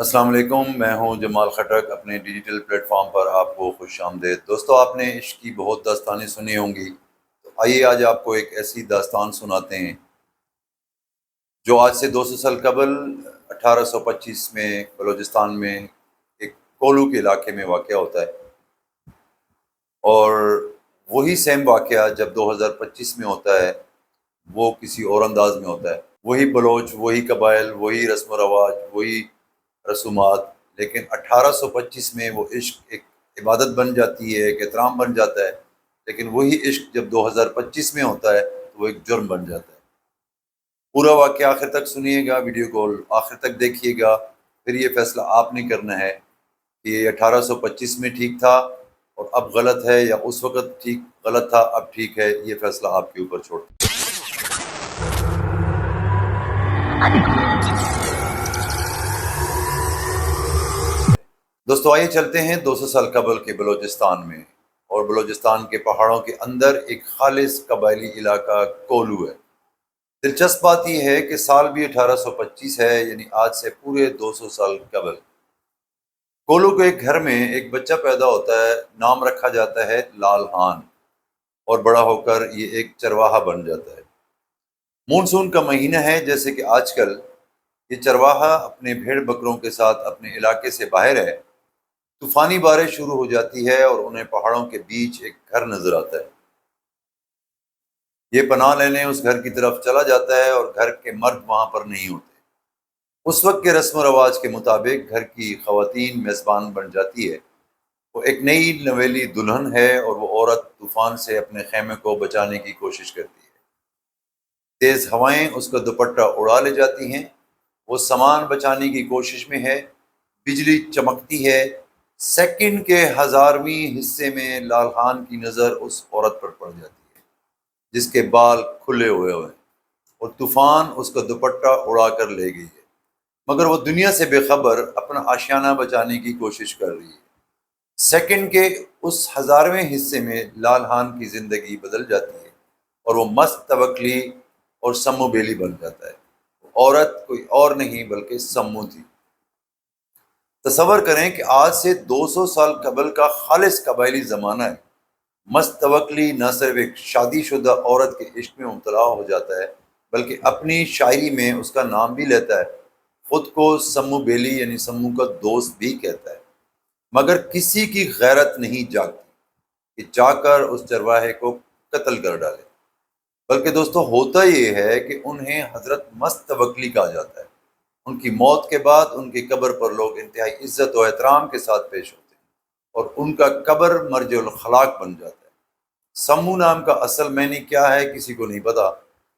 السلام علیکم، میں ہوں جمال خٹک۔ اپنے ڈیجیٹل پلیٹ فارم پر آپ کو خوش آمدید۔ دوستو، آپ نے عشق کی بہت داستانیں سنی ہوں گی، تو آئیے آج آپ کو ایک ایسی داستان سناتے ہیں جو آج سے 200 سال قبل 1825 میں بلوچستان میں ایک کولو کے علاقے میں واقع ہوتا ہے، اور وہی سیم واقعہ جب 2025 میں ہوتا ہے وہ کسی اور انداز میں ہوتا ہے۔ وہی بلوچ، وہی قبائل، وہی رسم و رواج، وہی رسومات، لیکن 1825 میں وہ عشق ایک عبادت بن جاتی ہے، ایک احترام بن جاتا ہے، لیکن وہی عشق جب 2025 میں ہوتا ہے تو وہ ایک جرم بن جاتا ہے۔ پورا واقعہ آخر تک سنیے گا، ویڈیو کو آخر تک دیکھیے گا، پھر یہ فیصلہ آپ نے کرنا ہے کہ یہ 1825 میں ٹھیک تھا اور اب غلط ہے، یا اس وقت ٹھیک غلط تھا اب ٹھیک ہے۔ یہ فیصلہ آپ کے اوپر چھوڑ۔ دوستو، آئیے چلتے ہیں 200 سال قبل کے بلوچستان میں، اور بلوچستان کے پہاڑوں کے اندر ایک خالص قبائلی علاقہ کولو ہے۔ دلچسپ بات یہ ہے کہ سال بھی 1825 ہے، یعنی آج سے پورے 200 سال قبل۔ کولو کے ایک گھر میں ایک بچہ پیدا ہوتا ہے، نام رکھا جاتا ہے لال خان، اور بڑا ہو کر یہ ایک چرواہا بن جاتا ہے۔ مونسون کا مہینہ ہے، جیسے کہ آج کل یہ چرواہا اپنے بھیڑ بکروں کے ساتھ اپنے علاقے سے باہر ہے۔ طوفانی بارش شروع ہو جاتی ہے اور انہیں پہاڑوں کے بیچ ایک گھر نظر آتا ہے۔ یہ پناہ لینے اس گھر کی طرف چلا جاتا ہے، اور گھر کے مرد وہاں پر نہیں ہوتے۔ اس وقت کے رسم و رواج کے مطابق گھر کی خواتین میزبان بن جاتی ہے۔ وہ ایک نئی نویلی دلہن ہے، اور وہ عورت طوفان سے اپنے خیمے کو بچانے کی کوشش کرتی ہے۔ تیز ہوائیں اس کا دوپٹہ اڑا لے جاتی ہیں، وہ سامان بچانے کی کوشش میں ہے۔ بجلی چمکتی ہے۔ سیکنڈ کے ہزارویں حصے میں لال خان کی نظر اس عورت پر پڑ جاتی ہے جس کے بال کھلے ہوئے ہیں، اور طوفان اس کا دوپٹہ اڑا کر لے گئی ہے، مگر وہ دنیا سے بے خبر اپنا آشیانہ بچانے کی کوشش کر رہی ہے۔ سیکنڈ کے اس ہزارویں حصے میں لال خان کی زندگی بدل جاتی ہے، اور وہ مست توکلی اور سمو بیلی بن جاتا ہے۔ عورت کوئی اور نہیں بلکہ سمو تھی۔ تصور کریں کہ آج سے 200 سال قبل کا خالص قبائلی زمانہ ہے۔ مست توکلی نہ صرف ایک شادی شدہ عورت کے عشق میں مبتلا ہو جاتا ہے، بلکہ اپنی شاعری میں اس کا نام بھی لیتا ہے، خود کو سمو بیلی یعنی سمو کا دوست بھی کہتا ہے، مگر کسی کی غیرت نہیں جاگتی کہ جا کر اس چرواہے کو قتل کر ڈالے۔ بلکہ دوستو، ہوتا یہ ہے کہ انہیں حضرت مست توکلی کہا جاتا ہے۔ ان کی موت کے بعد ان کی قبر پر لوگ انتہائی عزت و احترام کے ساتھ پیش ہوتے ہیں، اور ان کا قبر مرجع الخلاق بن جاتا ہے۔ سمو نام کا اصل معنی کیا ہے کسی کو نہیں پتا،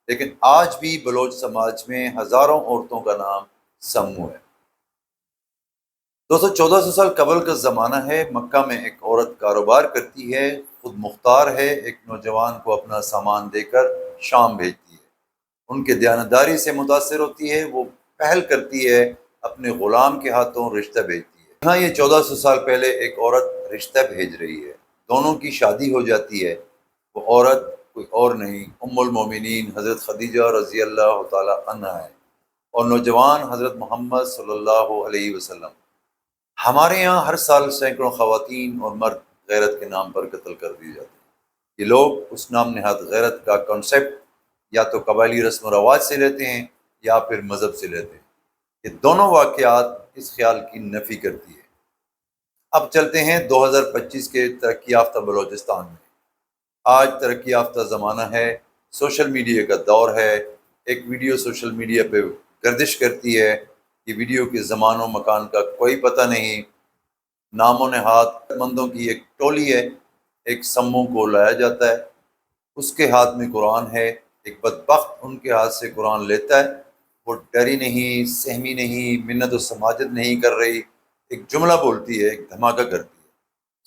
لیکن آج بھی بلوچ سماج میں ہزاروں عورتوں کا نام سمو ہے۔ دوستو، 1400 سال قبل کا زمانہ ہے۔ مکہ میں ایک عورت کاروبار کرتی ہے، خود مختار ہے، ایک نوجوان کو اپنا سامان دے کر شام بھیجتی ہے۔ ان کے دیانتداری سے متاثر ہوتی ہے، وہ پہل کرتی ہے، اپنے غلام کے ہاتھوں رشتہ بھیجتی ہے۔ یہاں یہ 1400 سال پہلے ایک عورت رشتہ بھیج رہی ہے، دونوں کی شادی ہو جاتی ہے۔ وہ عورت کوئی اور نہیں، ام المومنین حضرت خدیجہ رضی اللہ تعالی عنہا ہے، اور نوجوان حضرت محمد صلی اللہ علیہ وسلم۔ ہمارے یہاں ہر سال سینکڑوں خواتین اور مرد غیرت کے نام پر قتل کر دیے جاتے ہیں۔ یہ لوگ اس نام نہاد غیرت کا کنسیپٹ یا تو قبائلی رسم و رواج سے لیتے ہیں یا پھر مذہب سے لیتے ہیں۔ یہ دونوں واقعات اس خیال کی نفی کرتی ہے۔ اب چلتے ہیں 2025 کے ترقی یافتہ بلوچستان میں۔ آج ترقی یافتہ زمانہ ہے، سوشل میڈیا کا دور ہے۔ ایک ویڈیو سوشل میڈیا پہ گردش کرتی ہے، یہ ویڈیو کے زمان و مکان کا کوئی پتہ نہیں۔ نام و نہاد مندوں کی ایک ٹولی ہے، ایک سمو کو لایا جاتا ہے، اس کے ہاتھ میں قرآن ہے۔ ایک بدبخت ان کے ہاتھ سے قرآن لیتا ہے، وہ ڈری نہیں، سہمی نہیں، منت و سماجت نہیں کر رہی، ایک جملہ بولتی ہے، ایک دھماکہ کرتی ہے،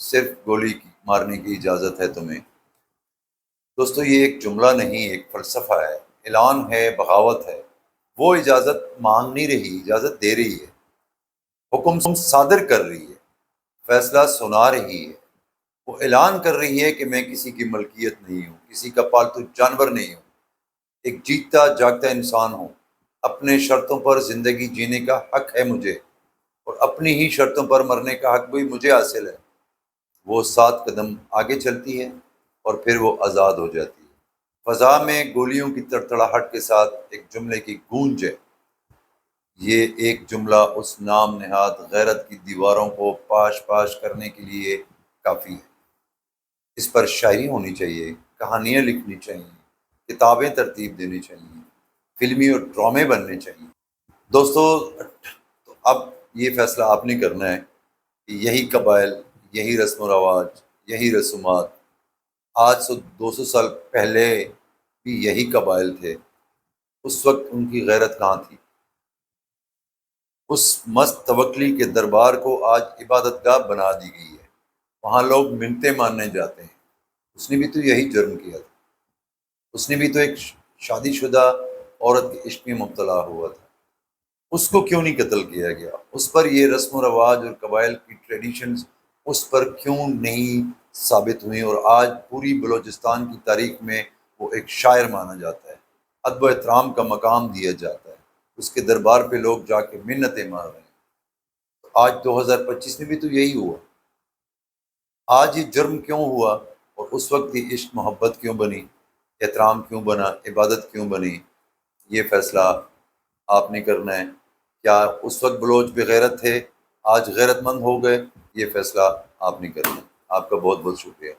صرف گولی مارنے کی اجازت ہے تمہیں۔ دوستو، یہ ایک جملہ نہیں، ایک فلسفہ ہے، اعلان ہے، بغاوت ہے۔ وہ اجازت مانگ نہیں رہی، اجازت دے رہی ہے، حکم صادر کر رہی ہے، فیصلہ سنا رہی ہے۔ وہ اعلان کر رہی ہے کہ میں کسی کی ملکیت نہیں ہوں، کسی کا پالتو جانور نہیں ہوں، ایک جیتا جاگتا انسان ہوں، اپنے شرطوں پر زندگی جینے کا حق ہے مجھے، اور اپنی ہی شرطوں پر مرنے کا حق بھی مجھے حاصل ہے، وہ 7 قدم آگے چلتی ہے اور پھر وہ آزاد ہو جاتی ہے۔ فضا میں گولیوں کی تڑتڑاہٹ کے ساتھ ایک جملے کی گونج ہے۔ یہ ایک جملہ اس نام نہاد غیرت کی دیواروں کو پاش پاش کرنے کے لیے کافی ہے۔ اس پر شاعری ہونی چاہیے، کہانیاں لکھنی چاہیے، کتابیں ترتیب دینی چاہیے، فلمی اور ڈرامے بننے چاہیے۔ دوستو، تو اب یہ فیصلہ آپ نے کرنا ہے کہ یہی قبائل، یہی رسم و رواج، یہی رسومات آج سے 200 سال پہلے بھی یہی قبائل تھے، اس وقت ان کی غیرت کہاں تھی؟ اس مست توکلی کے دربار کو آج عبادت گاہ بنا دی گئی ہے، وہاں لوگ منتیں ماننے جاتے ہیں۔ اس نے بھی تو یہی جرم کیا تھا، اس نے بھی تو ایک شادی شدہ عورت کے عشق میں مبتلا ہوا تھا، اس کو کیوں نہیں قتل کیا گیا؟ اس پر یہ رسم و رواج اور قبائل کی ٹریڈیشنز اس پر کیوں نہیں ثابت ہوئیں اور آج پوری بلوچستان کی تاریخ میں وہ ایک شاعر مانا جاتا ہے، ادب و احترام کا مقام دیا جاتا ہے، اس کے دربار پہ لوگ جا کے منتیں مار رہے ہیں۔ تو آج 2025 میں بھی تو یہی ہوا۔ آج یہ جرم کیوں ہوا اور اس وقت یہ عشق محبت کیوں بنی، احترام کیوں بنا، عبادت کیوں بنی؟ یہ فیصلہ آپ نے کرنا ہے۔ کیا اس وقت بلوچ بغیرت تھے، آج غیرت مند ہو گئے؟ یہ فیصلہ آپ نے کرنا ہے۔ آپ کا بہت بہت شکریہ۔